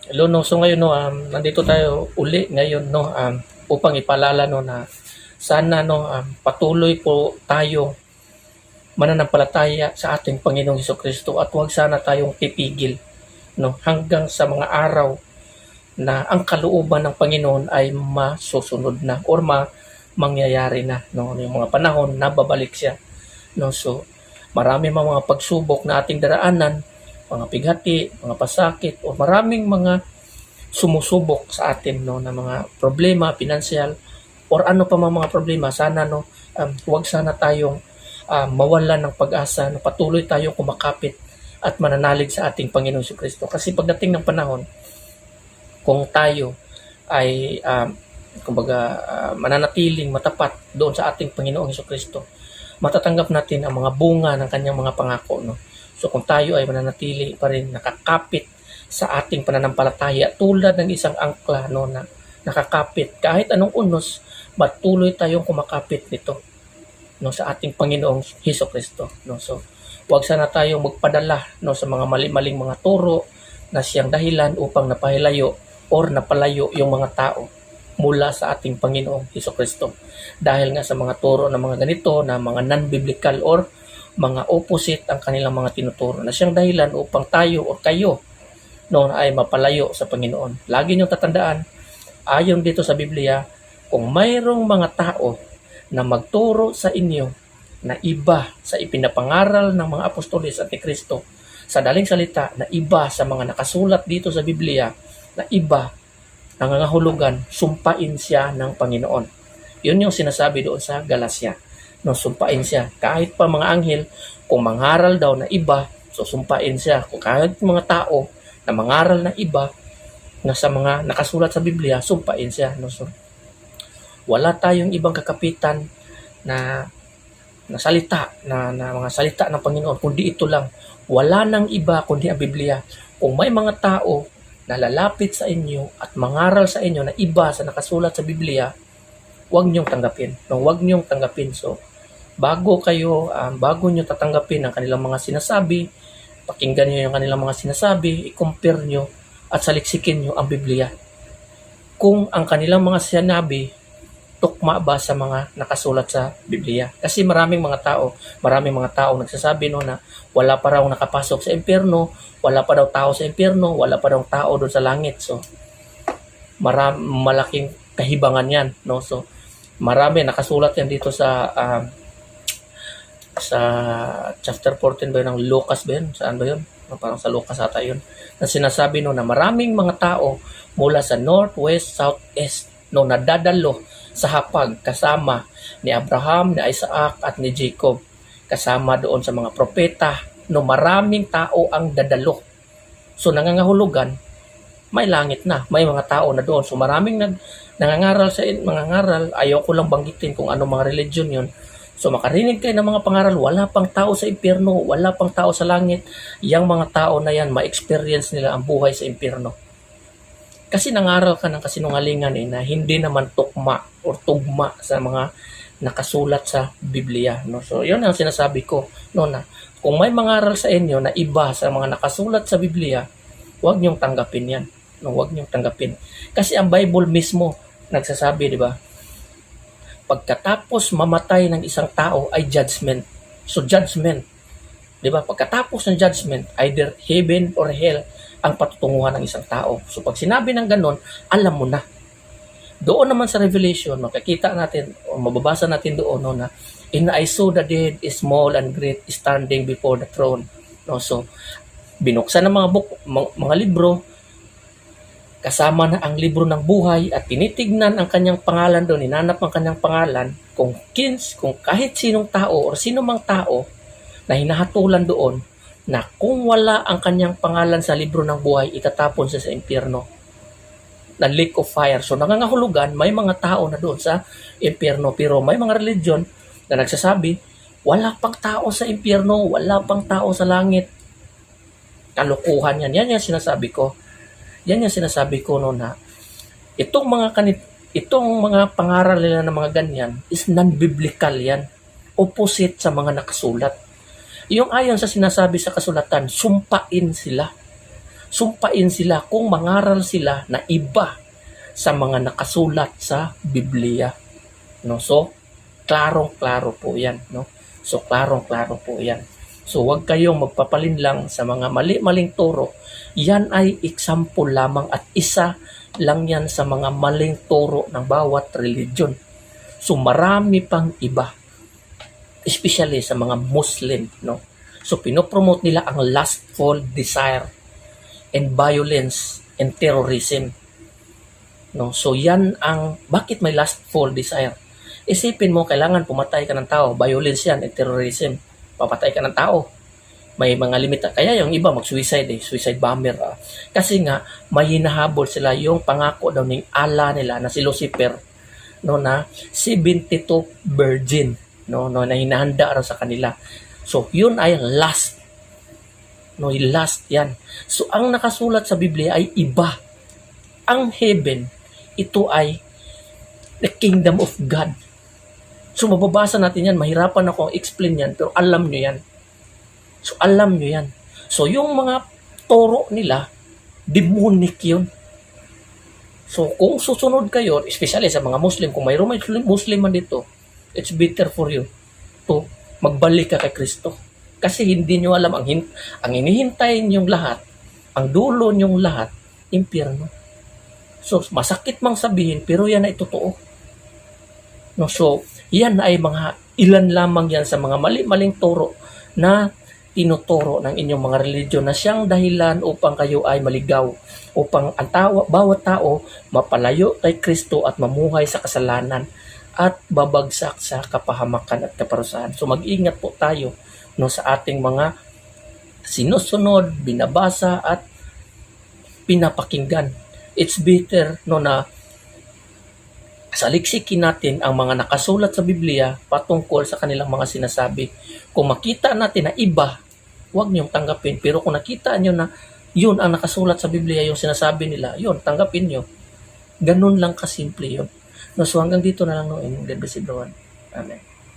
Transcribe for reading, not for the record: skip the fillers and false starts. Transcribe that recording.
Hello, no. So ngayon, no, nandito tayo uli ngayon, no, upang ipaalala, no, na sana, no, patuloy po tayo mananampalataya sa ating Panginoong Hesukristo at huwag sana tayong titigil, no, hanggang sa mga araw na ang kalooban ng Panginoon ay masusunod na or mangyayari na, no, yung mga panahon na babalik siya, no. So marami mga pagsubok na ating daraanan, mga pighati, mga pasakit, o maraming mga sumusubok sa atin, no, na mga problema, financial, or ano pa mga problema. Sana, no, huwag sana tayong mawalan ng pag-asa, na patuloy tayong kumakapit at mananalig sa ating Panginoong Jesucristo. Kasi pagdating ng panahon, kung tayo ay kumbaga mananatiling matapat doon sa ating Panginoong Jesucristo, matatanggap natin ang mga bunga ng kanyang mga pangako, no. So kung tayo ay mananatili pa rin nakakapit sa ating pananampalataya tulad ng isang angkla, no, na nakakapit kahit anong unos, patuloy tayong kumakapit nito, no, sa ating Panginoong Hesus Kristo, no. So huwag sana tayong magpadala, no, sa mga mali-maling mga turo na siyang dahilan upang napahilayo or napalayo yung mga tao mula sa ating Panginoong Hesus Kristo. Dahil nga sa mga turo ng mga ganito na mga non-biblical or mga opposite ang kanilang mga tinuturo na siyang dahilan upang tayo o kayo, no, ay mapalayo sa Panginoon. Lagi niyong tatandaan, ayon dito sa Biblia, kung mayroong mga tao na magturo sa inyo na iba sa ipinapangaral ng mga apostoles at ni Kristo, sa daling salita na iba sa mga nakasulat dito sa Biblia, na iba, nangangahulugan, sumpain siya ng Panginoon. Yun yung sinasabi doon sa Galacia, no, sumpain siya. Kahit pa mga anghel, kung mangaral daw na iba, so sumpain siya. Kung kahit mga tao na mangaral na iba na sa mga nakasulat sa Biblia, sumpain siya, no. So wala tayong ibang kakapitan na salita na mga salita ng Panginoon kundi ito lang. Wala nang iba kundi ang Biblia. Kung may mga tao na lalapit sa inyo at mangaral sa inyo na iba sa nakasulat sa Biblia, huwag niyong tanggapin. No, huwag niyong tanggapin. So bago niyo tatanggapin ang kanilang mga sinasabi, pakinggan niyo yung kanilang mga sinasabi, i-compare niyo at saliksikin niyo ang Biblia. Kung ang kanilang mga sinabi tukma ba sa mga nakasulat sa Biblia. Kasi maraming mga tao nagsasabi, no, na wala pa raw nakapasok sa impyerno, wala pa daw tao sa impyerno, wala pa daw tao doon sa langit. So malaking kahibangan yan, no. So marami nakasulat yan dito sa chapter 14 ba yun, ng Lucas ba yun? Saan ba yun? Parang sa Lucas ata yun. Na sinasabi, no, na maraming mga tao mula sa north, west, south, east, no, nadadalo sa hapag kasama ni Abraham, ni Isaac at ni Jacob. Kasama doon sa mga propeta, no, maraming tao ang dadalo. So nangangahulugan, may langit na, may mga tao na doon. So maraming nangangaral, ayaw ko lang banggitin kung ano mga religion yun. So makarinig kayo ng mga pangaral, wala pang tao sa impyerno, wala pang tao sa langit. Yang mga tao na yan, ma-experience nila ang buhay sa impyerno. Kasi nangaral ka ng kasinungalingan, na hindi naman tukma o tugma sa mga nakasulat sa Biblia, no. So yun ang sinasabi ko, no, na kung may mangaral sa inyo na iba sa mga nakasulat sa Biblia, huwag niyong tanggapin yan, no, huwag niyong tanggapin. Kasi ang Bible mismo nagsasabi, di ba? Pagkatapos mamatay ng isang tao ay judgment. So judgment, 'di ba? Pagkatapos ng judgment, either heaven or hell ang patutunguhan ng isang tao. So pag sinabi ng ganon, alam mo na. Doon naman sa Revelation, makikita natin o mababasa natin doon, no, na "And I saw the dead, small and great, standing before the throne." No, so binuksan ng mga libro, kasama na ang libro ng buhay at tinitignan ang kanyang pangalan doon, hinanap ang kanyang pangalan, kung kahit sinong tao o sino mang tao na hinahatulan doon, na kung wala ang kanyang pangalan sa libro ng buhay, itatapon siya sa impyerno na lake of fire. So nangangahulugan, may mga tao na doon sa impyerno, pero may mga religion na nagsasabi, wala pang tao sa impyerno, wala pang tao sa langit. Kalokohan yan. Yan yung sinasabi ko. Yan yung sinasabi ko, no, na itong mga pangaral nila ng mga ganyan is non-biblical yan. Opposite sa mga nakasulat. Yung ayon sa sinasabi sa kasulatan, sumpain sila. sumpain sila kung mangaral sila na iba sa mga nakasulat sa Biblia. No? So, klarong-klaro po yan. No? So, klarong-klaro po yan. So, huwag kayong magpapalinlang sa mga mali-maling turo. Yan ay example lamang at isa lang yan sa mga maling turo ng bawat religion. So, marami pang iba. Especially sa mga Muslim. No? So, pinopromote nila ang lustful desire and violence and terrorism. No? So, yan ang, bakit may lustful desire? Isipin mo, kailangan pumatay ka ng tao. Violence yan and terrorism. Papatay ka ng tao. May mga limita. Kaya yung iba mag-suicide suicide bomber. Kasi nga, may hinahabol sila yung pangako daw ng Allah nila na si Lucifer, no, na 72 virgin, no, na hinahanda raw sa kanila. So, yun ay lust. No, lust yan. So, ang nakasulat sa Biblia ay iba. Ang heaven, ito ay the kingdom of God. So, mababasa natin yan. Mahirapan akong explain yan, pero alam nyo yan. So, alam nyo yan. So, yung mga toro nila, demonic yun. So, kung susunod kayo, especially sa mga Muslim, kung mayroong Muslim man dito, it's better for you to magbalik ka kay Kristo. Kasi hindi nyo alam, ang hinihintay nyong lahat, ang dulo nyong lahat, impyerno. So, masakit mang sabihin, pero yan ay totoo. No, so, yan ay mga ilan lamang yan sa mga mali-maling turo na tinuturo ng inyong mga religion na siyang dahilan upang kayo ay maligaw, upang ang bawat tao mapalayo kay Kristo at mamuhay sa kasalanan at babagsak sa kapahamakan at kaparusahan. So mag-ingat po tayo, no, sa ating mga sinusunod, binabasa at pinapakinggan. It's better, no, na saliksikin natin ang mga nakasulat sa Biblia patungkol sa kanilang mga sinasabi. Kung makita natin na iba, huwag niyong tanggapin. Pero kung nakita niyo na yun ang nakasulat sa Biblia, yung sinasabi nila, yun, tanggapin niyo. Ganun lang kasimple yun. No, so hanggang dito na lang, no, in God bless everyone. Amen.